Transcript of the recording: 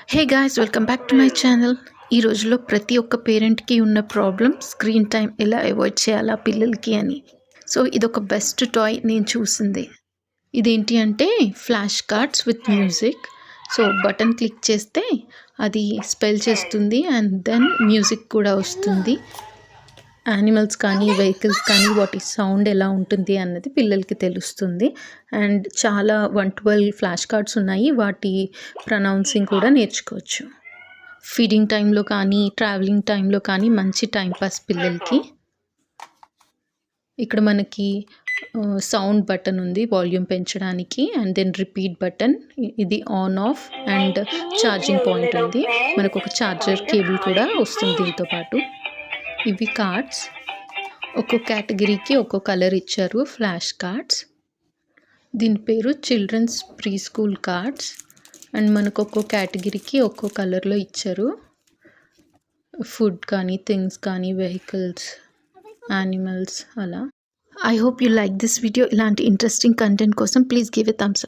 Hey guys, welcome back to my channel. ఈ రోజుల్లో ప్రతి ఒక్క పేరెంట్కి ఉన్న ప్రాబ్లం స్క్రీన్ టైం ఎలా అవాయిడ్ చేయాలా పిల్లలకి అని. సో ఇదొక బెస్ట్ టాయ్ నేను చూసింది. ఇదేంటి అంటే flash cards with music. So button click చేస్తే అది స్పెల్ చేస్తుంది అండ్ దెన్ మ్యూజిక్ కూడా వస్తుంది. యానిమల్స్ కానీ వెహికల్స్ కానీ వాటి సౌండ్ ఎలా ఉంటుంది అన్నది పిల్లలకి తెలుస్తుంది. అండ్ చాలా 112 ఫ్లాష్ కార్డ్స్ ఉన్నాయి. వాటి ప్రొనౌన్సింగ్ కూడా నేర్చుకోవచ్చు. ఫీడింగ్ టైంలో కానీ ట్రావెలింగ్ టైంలో కానీ మంచి టైంపాస్ పిల్లలకి. ఇక్కడ మనకి సౌండ్ బటన్ ఉంది వాల్యూమ్ పెంచడానికి, అండ్ దెన్ రిపీట్ బటన్, ఇది on off, and charging point ఉంది. మనకు ఒక ఛార్జర్ కేబుల్ కూడా వస్తుంది దీంతో పాటు. ఇవి కార్డ్స్, ఒక్కో కేటగిరీకి ఒక్కో కలర్ ఇచ్చారు. ఫ్లాష్ కార్డ్స్, దీని పేరు children's pre school cards. And మనకు ఒక్కో కేటగిరీకి ఒక్కో కలర్లో ఇచ్చారు. ఫుడ్ కానీ థింగ్స్ కానీ వెహికల్స్, యానిమల్స్ అలా. I hope you like this video. ఇలాంటి ఇంట్రెస్టింగ్ కంటెంట్ కోసం please give a Thums up.